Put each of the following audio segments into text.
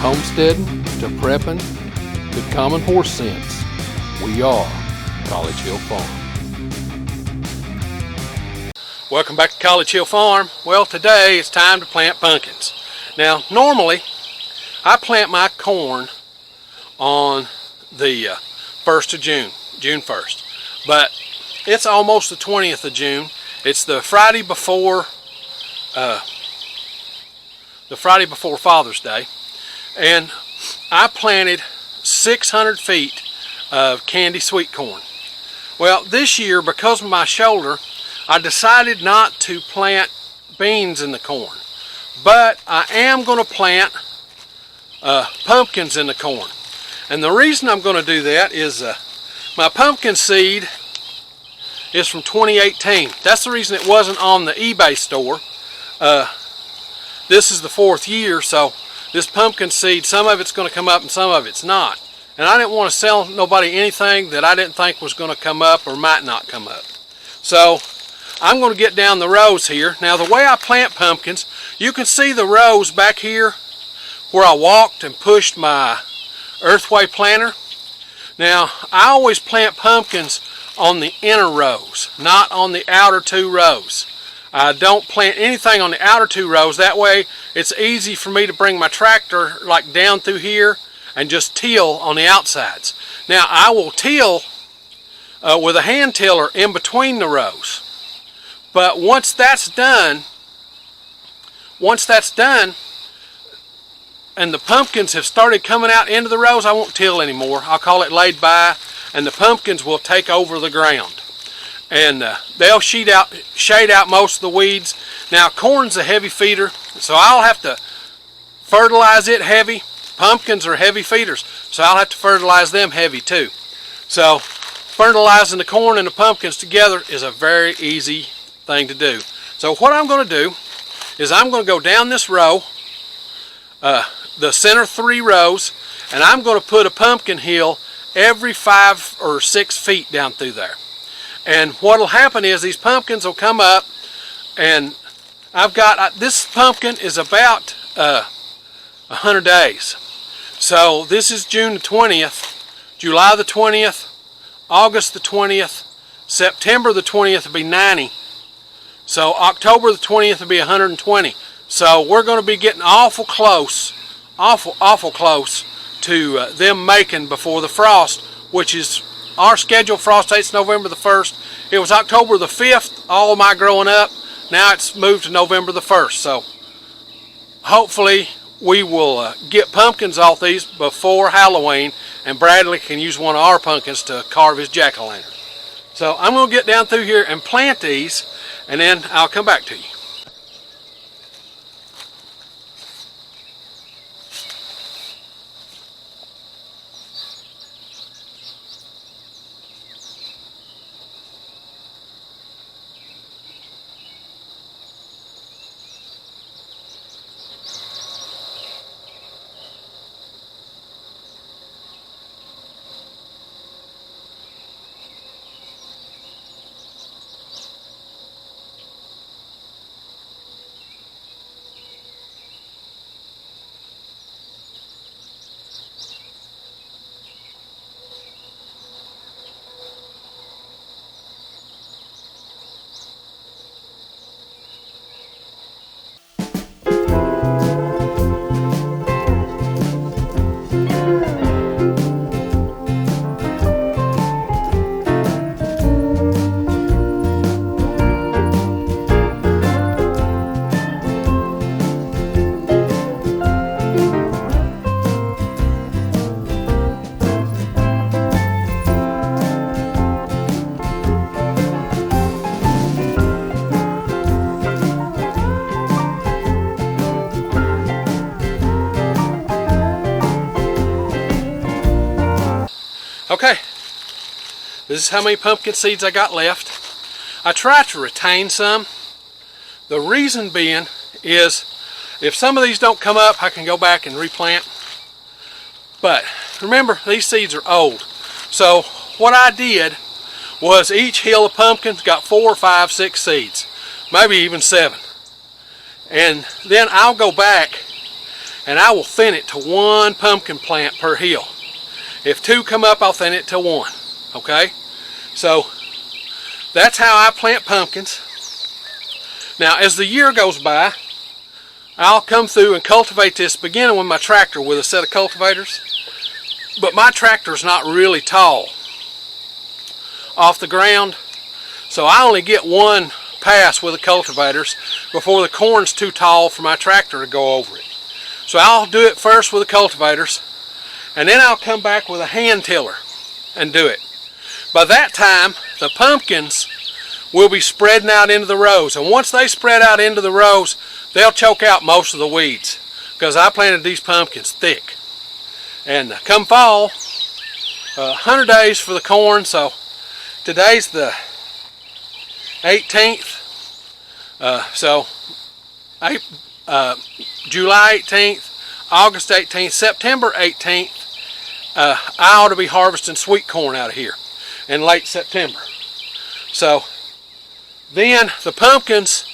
homesteading to prepping to common horse sense, we are College Hill Farm. Welcome back to College Hill Farm. Well, today it's time to plant pumpkins. Now, normally I plant my corn on the 1st of June, June 1st, but it's almost the 20th of June. It's the Friday before Father's Day, and I planted 600 feet of candy sweet corn. Well, this year, because of my shoulder, I decided not to plant beans in the corn, but I am going to plant pumpkins in the corn. And the reason I'm going to do that is my pumpkin seed is from 2018. That's the reason it wasn't on the eBay store. This is the 4th year, so this pumpkin seed, some of it's going to come up and some of it's not. And I didn't want to sell nobody anything that I didn't think was going to come up or might not come up. So I'm going to get down the rows here. Now, the way I plant pumpkins, you can see the rows back here where I walked and pushed my earthway planter. Now, I always plant pumpkins on the inner rows, not on the outer 2 rows. I don't plant anything on the outer 2 rows. That way it's easy for me to bring my tractor like down through here and just till on the outsides. Now, I will till with a hand tiller in between the rows. But once that's done and the pumpkins have started coming out into the rows, I won't till anymore. I'll call it laid by, and the pumpkins will take over the ground. And they'll shade out most of the weeds. Now, corn's a heavy feeder, so I'll have to fertilize it heavy. Pumpkins are heavy feeders, so I'll have to fertilize them heavy too. So fertilizing the corn and the pumpkins together is a very easy thing to do. So what I'm going to do is I'm going to go down this row, the center 3 rows, and I'm going to put a pumpkin hill every 5 or 6 feet down through there. And what will happen is these pumpkins will come up, and I've got, this pumpkin is about 100 days. So this is June the 20th, July the 20th, August the 20th, September the 20th will be 90. So October the 20th will be 120. So we're going to be getting awful close to them making before the frost, which is our scheduled frost date's November the 1st. It was October the 5th, all my growing up. Now it's moved to November the 1st. So hopefully we will get pumpkins off these before Halloween, and Bradley can use one of our pumpkins to carve his jack-o'-lantern. So I'm going to get down through here and plant these, and then I'll come back to you. Okay, this is how many pumpkin seeds I got left. I try to retain some. The reason being is if some of these don't come up, I can go back and replant. But remember, these seeds are old. So what I did was each hill of pumpkins got 4, 5, 6 seeds, maybe even 7. And then I'll go back and I will thin it to 1 pumpkin plant per hill. If 2 come up, I'll thin it to 1. Okay? So that's how I plant pumpkins. Now, as the year goes by, I'll come through and cultivate this, beginning with my tractor with a set of cultivators. But my tractor's not really tall off the ground, so I only get 1 pass with the cultivators before the corn's too tall for my tractor to go over it. So I'll do it first with the cultivators, and then I'll come back with a hand tiller and do it. By that time, the pumpkins will be spreading out into the rows, and once they spread out into the rows, they'll choke out most of the weeds, because I planted these pumpkins thick. And come fall, 100 days for the corn, so today's the 18th, so July 18th, August 18th, September 18th, I ought to be harvesting sweet corn out of here in late September. So then the pumpkins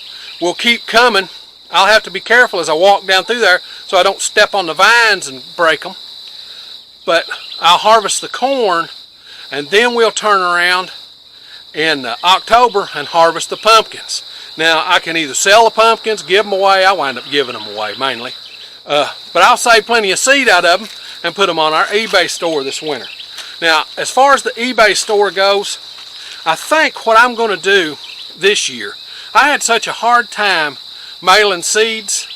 will keep coming. I'll have to be careful as I walk down through there so I don't step on the vines and break them. But I'll harvest the corn, and then we'll turn around in October and harvest the pumpkins. Now, I can either sell the pumpkins, give them away. I wind up giving them away mainly. But I'll save plenty of seed out of them and put them on our eBay store this winter. Now, as far as the eBay store goes, I think what I'm going to do this year, I had such a hard time mailing seeds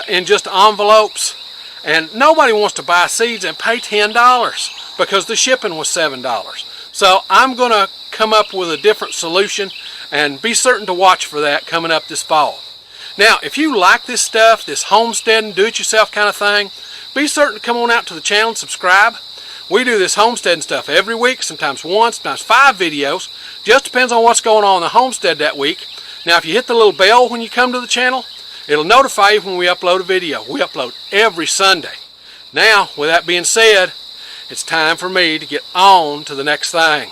in just envelopes, and nobody wants to buy seeds and pay $10 because the shipping was $7. So I'm going to come up with a different solution, and be certain to watch for that coming up this fall. Now, if you like this stuff, this homesteading, do-it-yourself kind of thing, be certain to come on out to the channel and subscribe. We do this homesteading stuff every week, sometimes 1, sometimes 5 videos. Just depends on what's going on in the homestead that week. Now, if you hit the little bell when you come to the channel, it'll notify you when we upload a video. We upload every Sunday. Now, with that being said, it's time for me to get on to the next thing.